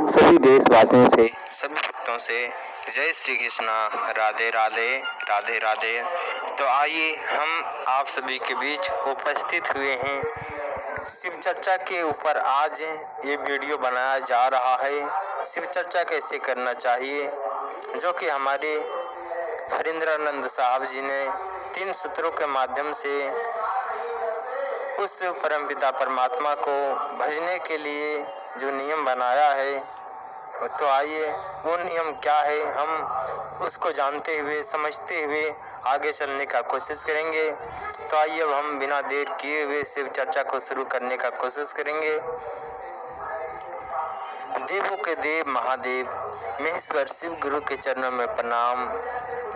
सभी देशवासियों से, सभी भक्तों से जय श्री कृष्णा, राधे राधे, राधे राधे। तो आइए हम आप सभी के बीच उपस्थित हुए हैं शिव चर्चा के ऊपर। आज ये वीडियो बनाया जा रहा है शिव चर्चा कैसे करना चाहिए, जो कि हमारे हरिंद्रानंद साहब जी ने 3 सूत्रों के माध्यम से उस परमपिता परमात्मा को भजने के लिए जो नियम बनाया है, तो आइए वो नियम क्या है हम उसको जानते हुए समझते हुए आगे चलने का कोशिश करेंगे। तो आइए अब हम बिना देर किए हुए शिव चर्चा को शुरू करने का कोशिश करेंगे। देवों के देव महादेव महेश्वर शिव गुरु के चरणों में प्रणाम,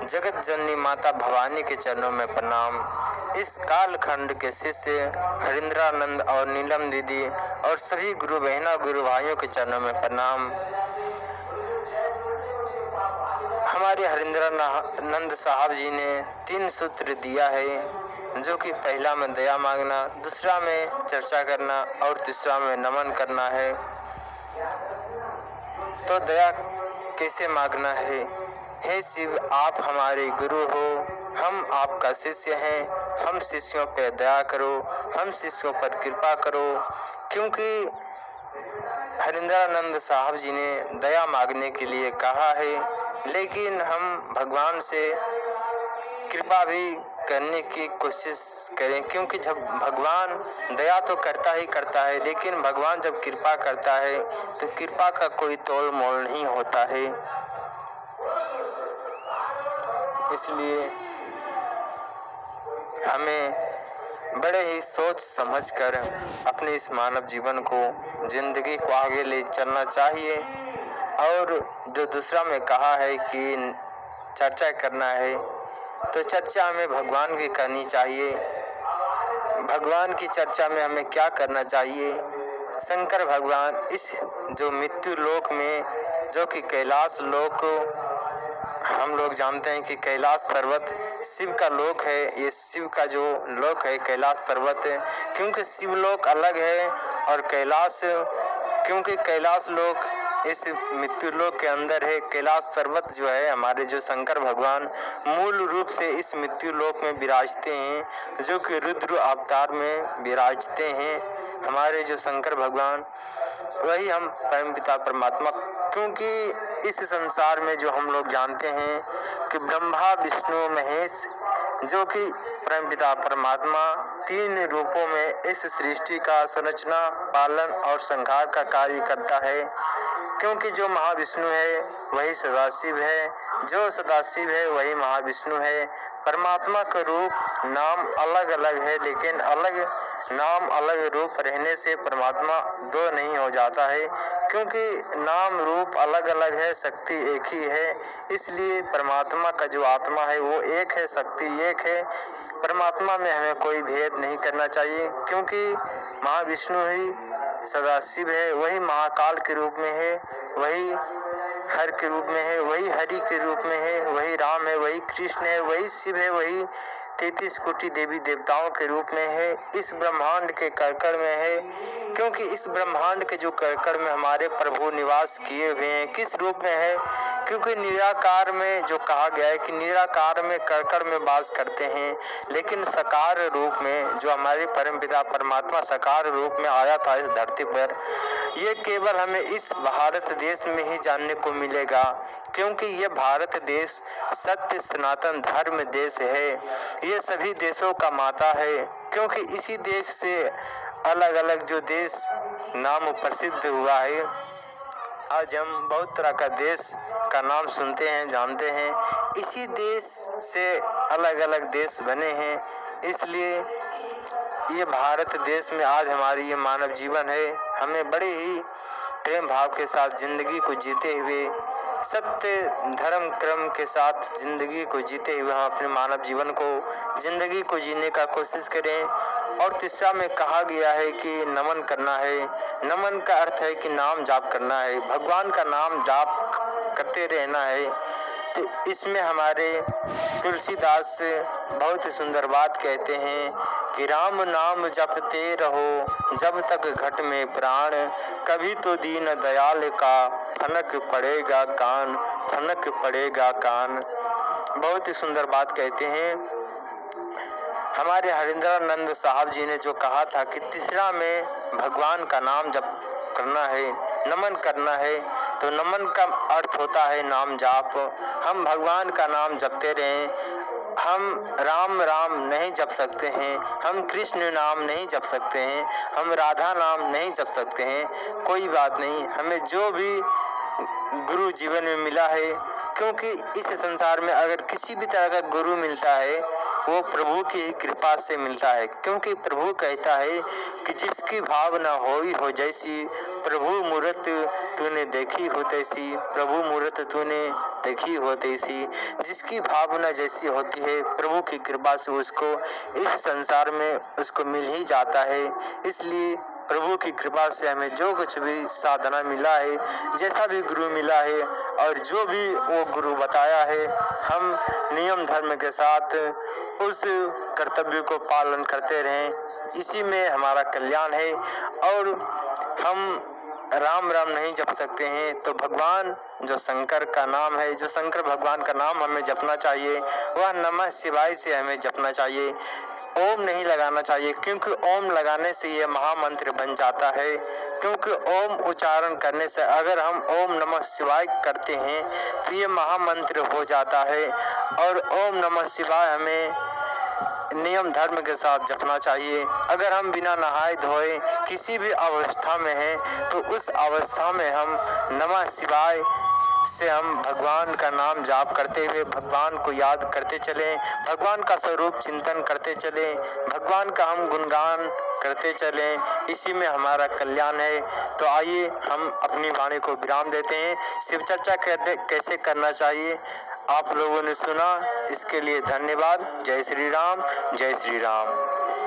जगत जननी माता भवानी के चरणों में प्रणाम, इस कालखंड के शिष्य हरिंद्रानंद और नीलम दीदी और सभी गुरु बहना गुरु भाइयों के चरणों में प्रणाम। हमारे हरिंद्रानंद साहब जी ने 3 सूत्र दिया है, जो कि पहला में दया मांगना, दूसरा में चर्चा करना और तीसरा में नमन करना है। तो दया कैसे मांगना है? हे शिव, आप हमारे गुरु हो, हम आपका शिष्य हैं, हम शिष्यों पर दया करो, हम शिष्यों पर कृपा करो। क्योंकि हरिंद्रानंद साहब जी ने दया मांगने के लिए कहा है, लेकिन हम भगवान से कृपा भी करने की कोशिश करें। क्योंकि जब भगवान दया तो करता ही करता है, लेकिन भगवान जब कृपा करता है तो कृपा का कोई तोल मोल नहीं होता है। इसलिए हमें बड़े ही सोच समझकर अपने इस मानव जीवन को, जिंदगी को आगे ले चलना चाहिए। और जो दूसरा में कहा है कि चर्चा करना है, तो चर्चा हमें भगवान की करनी चाहिए। भगवान की चर्चा में हमें क्या करना चाहिए? शंकर भगवान इस जो मृत्यु लोक में, जो कि कैलाश लोक, हम लोग जानते हैं कि कैलाश पर्वत शिव का लोक है। ये शिव का जो लोक है कैलाश पर्वत है, क्योंकि शिव लोक अलग है और कैलाश, क्योंकि कैलाश लोक इस मृत्यु लोक के अंदर है। कैलाश पर्वत जो है, हमारे जो शंकर भगवान मूल रूप से इस मृत्यु लोक में विराजते हैं, जो कि रुद्र अवतार में विराजते हैं। हमारे जो शंकर भगवान, वही हम परमपिता परमात्मा। क्योंकि इस संसार में जो हम लोग जानते हैं कि ब्रह्मा विष्णु महेश, जो कि परमपिता परमात्मा 3 रूपों में इस सृष्टि का संरचना, पालन और संहार का कार्य करता है। क्योंकि जो महाविष्णु है वही सदाशिव है, जो सदाशिव है वही महाविष्णु है। परमात्मा का रूप नाम अलग अलग है, लेकिन अलग नाम अलग रूप रहने से परमात्मा 2 नहीं हो जाता है। क्योंकि नाम रूप अलग अलग है, शक्ति एक ही है। इसलिए परमात्मा का जो आत्मा है वो एक है, शक्ति एक है। परमात्मा में हमें कोई भेद नहीं करना चाहिए, क्योंकि महाविष्णु ही सदाशिव है, वही महाकाल के रूप में है, वही हर के रूप में है, वही हरि के रूप में है, वही राम है, वही कृष्ण है, वही शिव है, वही 33 कोटि देवी देवताओं के रूप में है, इस ब्रह्मांड के कड़कड़ में है। क्योंकि इस ब्रह्मांड के जो कड़कड़ में हमारे प्रभु निवास किए हुए हैं, किस रूप में है? क्योंकि निराकार में जो कहा गया है कि निराकार में कड़कड़ में वास करते हैं, लेकिन साकार रूप में जो हमारे परमपिता परमात्मा साकार रूप में आया था इस धरती पर, ये केवल हमें इस भारत देश में ही जानने को मिलेगा। क्योंकि ये भारत देश सत्य सनातन धर्म देश है, ये सभी देशों का माता है। क्योंकि इसी देश से अलग अलग जो देश नाम प्रसिद्ध हुआ है, आज हम बहुत तरह का देश का नाम सुनते हैं, जानते हैं। इसी देश से अलग अलग देश बने हैं। इसलिए ये भारत देश में आज हमारी ये मानव जीवन है। हमें बड़े ही प्रेम भाव के साथ जिंदगी को जीते हुए, सत्य धर्म क्रम के साथ जिंदगी को जीते हुए हम अपने मानव जीवन को, जिंदगी को जीने का कोशिश करें। और तीसरा में कहा गया है कि नमन करना है। नमन का अर्थ है कि नाम जाप करना है, भगवान का नाम जाप करते रहना है। तो इसमें हमारे तुलसीदास बहुत ही सुंदर बात कहते हैं कि राम नाम जपते रहो जब तक घट में प्राण, कभी तो दीन दयाल का फनक पड़ेगा कान, फनक पड़ेगा कान। बहुत ही सुंदर बात कहते हैं। हमारे हरिंद्रानंद साहब जी ने जो कहा था कि तीसरा में भगवान का नाम जप करना है, नमन करना है, तो नमन का अर्थ होता है नाम जाप। हम भगवान का नाम जपते रहें। हम राम राम नहीं जप सकते हैं, हम कृष्ण नाम नहीं जप सकते हैं, हम राधा नाम नहीं जप सकते हैं, कोई बात नहीं। हमें जो भी गुरु जीवन में मिला है, क्योंकि इस संसार में अगर किसी भी तरह का गुरु मिलता है वो प्रभु की कृपा से मिलता है, क्योंकि प्रभु कहता है कि जिसकी भावना होई हो जैसी, प्रभु मूरत तूने देखी हो तैसी, प्रभु मूरत तूने देखी हो तैसी। जिसकी भावना जैसी होती है प्रभु की कृपा से उसको इस संसार में उसको मिल ही जाता है। इसलिए प्रभु की कृपा से हमें जो कुछ भी साधना मिला है, जैसा भी गुरु मिला है और जो भी वो गुरु बताया है, हम नियम धर्म के साथ उस कर्तव्य को पालन करते रहें। इसी में हमारा कल्याण है। और हम राम राम नहीं जप सकते हैं तो भगवान जो शंकर का नाम है, जो शंकर भगवान का नाम हमें जपना चाहिए, वह नमः शिवाय से हमें जपना चाहिए। ओम नहीं लगाना चाहिए, क्योंकि ओम लगाने से ये महामंत्र बन जाता है। क्योंकि ओम उच्चारण करने से अगर हम ओम नमः शिवाय करते हैं तो ये महामंत्र हो जाता है। और ओम नमः शिवाय हमें नियम धर्म के साथ जपना चाहिए। अगर हम बिना नहाए धोए किसी भी अवस्था में हैं तो उस अवस्था में हम नमः शिवाय से हम भगवान का नाम जाप करते हुए भगवान को याद करते चलें, भगवान का स्वरूप चिंतन करते चलें, भगवान का हम गुणगान करते चलें। इसी में हमारा कल्याण है। तो आइए हम अपनी वाणी को विराम देते हैं। शिव चर्चा कैसे करना चाहिए आप लोगों ने सुना, इसके लिए धन्यवाद। जय श्री राम, जय श्री राम।